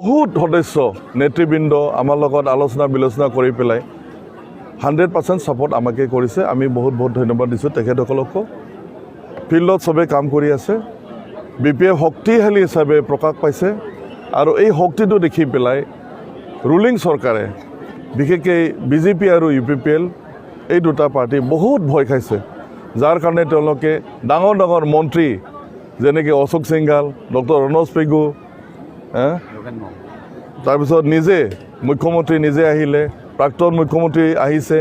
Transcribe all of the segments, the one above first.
বহুত সদস্য নেতৃবৃন্দ আমাৰ লগত আলোচনা বিলোচনা কৰি পেলাই 100% ছাপোৰ্ট আমাকে কৰিছে। আমি বহুত বহুত ধন্যবাদ দিছোঁ তেখেতসকলকো। ফিল্ডত চবে কাম কৰি আছে। BPF শক্তিশালী হিচাপে প্ৰকাশ পাইছে আৰু এই শক্তিটো দেখি পেলাই ৰুলিং চৰকাৰে বিশেষকৈ BJP আৰু UPPL এই দুটা পাৰ্টি বহুত ভয় খাইছে, যাৰ কাৰণে তেওঁলোকে ডাঙৰ ডাঙৰ মন্ত্ৰী যেনেকৈ অশোক সিংঘাল, ডক্টৰ ৰণোজ পেগু, তাৰপিছত নিজে মুখ্যমন্ত্ৰী নিজে আহিলে, প্ৰাক্তন মুখ্যমন্ত্ৰী আহিছে,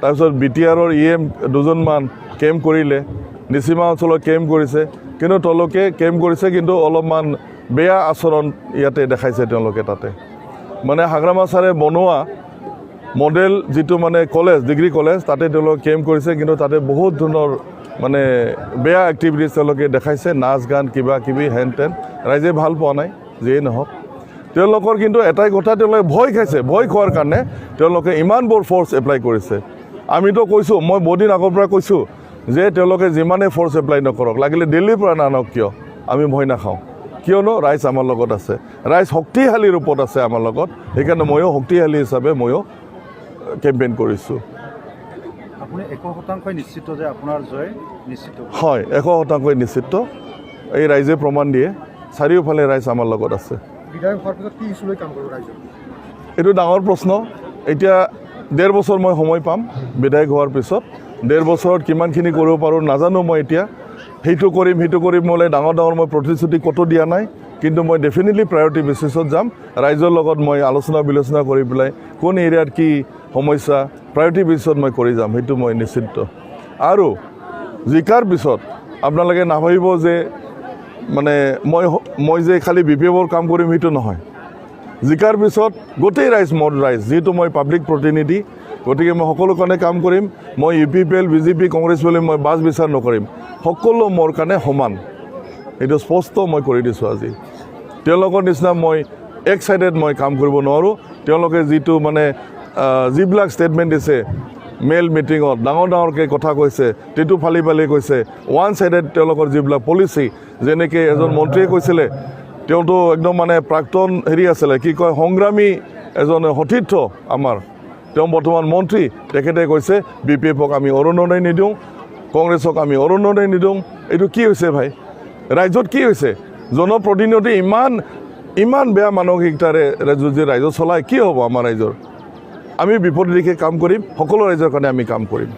তাৰপিছত BTRৰ EM দুজনমান কেম্প কৰিলে, নিচিমা অঞ্চলত কেম্প কৰিছে, কিন্তু তেওঁলোকে কেম্প কৰিছে কিন্তু অলপমান বেয়া আচৰণ ইয়াতে দেখাইছে তেওঁলোকে তাতে। মানে হাগ্ৰামা ছাৰে বনোৱা মডেল যিটো মানে কলেজ, ডিগ্ৰী কলেজ, তাতে তেওঁলোকে কেম্প কৰিছে, কিন্তু তাতে বহুত ধৰণৰ মানে বেয়া এক্টিভিটিছ তেওঁলোকে দেখাইছে, নাচ গান কিবা কিবি হেন তেন, ৰাইজে ভাল পোৱা নাই। যিয়েই নহওক তেওঁলোকৰ কিন্তু এটাই কথা, তেওঁলোকে ভয় খাইছে। ভয় খোৱাৰ কাৰণে তেওঁলোকে ইমানবোৰ ফ'ৰ্চ এপ্লাই কৰিছে। আমিতো কৈছোঁ, মই বহুত দিন আগৰ পৰা কৈছোঁ যে তেওঁলোকে যিমানেই ফ'ৰ্চ এপ্লাই নকৰক, লাগিলে দিল্লীৰ পৰা নানক কিয়, আমি ভয় নাখাওঁ। কিয়নো ৰাইজ আমাৰ লগত আছে, ৰাইজ শক্তিশালী ৰূপত আছে আমাৰ লগত। সেইকাৰণে ময়ো শক্তিশালী হিচাপে ময়ো কেম্পেইন কৰিছোঁ। আপুনি 100% নিশ্চিত যে আপোনাৰ জয় নিশ্চিত? হয়, 100% নিশ্চিত। এই ৰাইজে প্ৰমাণ দিয়ে, চাৰিওফালে ৰাইজ আমাৰ লগত আছে। বিধায়ক হোৱাৰ পিছত কি ইছ্যুলৈ কাম কৰিব ৰাইজে? এইটো ডাঙৰ প্ৰশ্ন। এতিয়া 1.5 বছৰ মই সময় পাম বিধায়ক হোৱাৰ পিছত। 1.5 বছৰত কিমানখিনি কৰিব পাৰোঁ নাজানো মই এতিয়া। সেইটো কৰিম মোলে ডাঙৰ ডাঙৰ মই প্ৰতিশ্ৰুতি ক'তো দিয়া নাই, কিন্তু মই ডেফিনেটলি প্ৰায়ৰিটি বেচিছত যাম। ৰাইজৰ লগত মই আলোচনা বিলোচনা কৰি পেলাই কোন এৰিয়াত কি সমস্যা প্ৰায়ৰিটি বেচিছত মই কৰি যাম, সেইটো মই নিশ্চিত। আৰু জিকাৰ পিছত আপোনালোকে নাভাবিব যে মানে মই যে খালি BPFৰ কাম কৰিম, সেইটো নহয়। জিকাৰ পিছত গোটেই ৰাইজ মোৰ ৰাইজ, যিহেতু মই পাব্লিক প্ৰতিনিধি, গতিকে মই সকলো কাৰণে কাম কৰিম। মই UPPL, BJP, কংগ্ৰেছ বুলি মই বাছ বিচাৰ নকৰিম, সকলো মোৰ কাৰণে সমান। এইটো স্পষ্ট মই কৰি দিছোঁ আজি। তেওঁলোকৰ নিচিনা মই এক চাইডেড মই কাম কৰিব নোৱাৰোঁ। তেওঁলোকে যিটো মানে যিবিলাক ষ্টেটমেণ্ট দিছে মেইল মিটিঙত, ডাঙৰ ডাঙৰকৈ কথা কৈছে, সেইটো ফালি কৈছে, ওৱান চাইডেড তেওঁলোকৰ যিবিলাক পলিচি, যেনেকৈ এজন মন্ত্ৰীয়ে কৈছিলে, তেওঁতো একদম মানে প্ৰাক্তন আছিলে, কি কয়, সংগ্ৰামী এজন সতীৰ্থ আমাৰ, তেওঁ বৰ্তমান মন্ত্ৰী, তেখেতে কৈছে BPFক আমি অৰুণোদয় নিদিওঁ, কংগ্ৰেছক আমি অৰুণোদয় নিদিওঁ। এইটো কি হৈছে ভাই? ৰাইজত কি হৈছে? জনপ্ৰতিনিধি ইমান বেয়া মানসিকতাৰে যদি ৰাইজত চলায়, কি হ'ব আমাৰ ৰাইজৰ? আমি বিপৰীত দিশে কাম কৰিম, সকলো ৰাইজৰ কাৰণে আমি কাম কৰিম।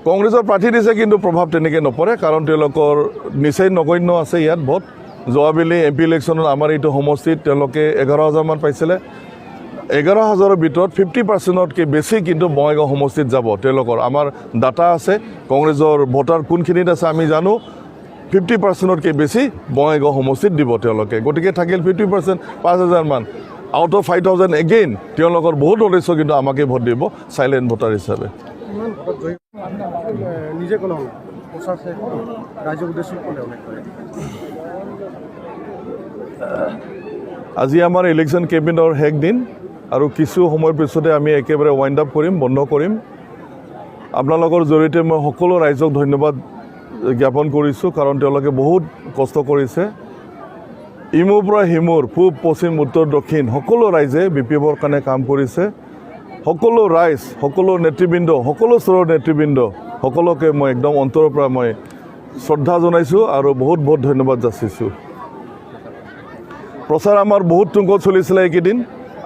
কংগ্ৰেছৰ প্ৰাৰ্থী দিছে, কিন্তু প্ৰভাৱ তেনেকৈ নপৰে, কাৰণ তেওঁলোকৰ নিচেই নগণ্য আছে ইয়াত ভোট। যোৱাবেলি MP ইলেকশ্যনত আমাৰ এইটো সমষ্টিত তেওঁলোকে 11,000মান পাইছিলে। 11,000ৰ ভিতৰত 50%তকৈ বেছি কিন্তু বঙাইগাঁও সমষ্টিত যাব তেওঁলোকৰ। আমাৰ ডাটা আছে, কংগ্ৰেছৰ ভোটাৰ কোনখিনিত আছে আমি জানো। 50%তকৈ বেছি বঙাইগাঁও সমষ্টিত দিব তেওঁলোকে। গতিকে থাকিল 50%, 5,000মান। আউট অফ 5,000 এগেইন তেওঁলোকৰ বহুত সদস্য কিন্তু আমাকে ভোট দিব চাইলেণ্ট ভোটাৰ হিচাপে। আজি আমাৰ ইলেকশ্যন কেম্পেইনৰ শেষ দিন, আৰু কিছু সময়ৰ পিছতে আমি একেবাৰে ৱাইণ্ড আপ কৰিম, বন্ধ কৰিম। আপোনালোকৰ জৰিয়তে মই সকলো ৰাইজক ধন্যবাদ জ্ঞাপন কৰিছোঁ, কাৰণ তেওঁলোকে বহুত কষ্ট কৰিছে। ইমুৰ পৰা সিমুৰ, পূব পশ্চিম উত্তৰ দক্ষিণ সকলো ৰাইজে BPFৰ কাৰণে কাম কৰিছে। সকলো ৰাইজ, সকলো নেতৃবৃন্দ, সকলো স্তৰৰ নেতৃবৃন্দ, সকলোকে মই একদম অন্তৰৰ পৰা মই শ্ৰদ্ধা জনাইছোঁ আৰু বহুত বহুত ধন্যবাদ যাচিছোঁ। প্ৰচাৰ আমাৰ বহুত তুংগত চলিছিলে এইকেইদিন।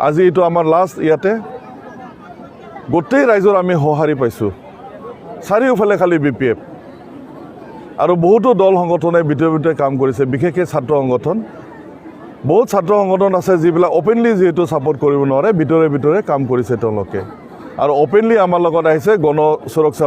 আজি এইটো আমাৰ লাষ্ট ইয়াতে। গোটেই ৰাইজৰ আমি সঁহাৰি পাইছোঁ, চাৰিওফালে খালি BPF। আৰু বহুতো দল সংগঠনে ভিতৰে কাম কৰিছে, বিশেষকৈ ছাত্ৰ সংগঠন। বহুত ছাত্ৰ সংগঠন আছে যিবিলাক অপেনলি যিহেতু ছাপোৰ্ট কৰিব নোৱাৰে, ভিতৰে কাম কৰিছে তেওঁলোকে। আৰু অপেনলি আমাৰ লগত আহিছে গণ সুৰক্ষা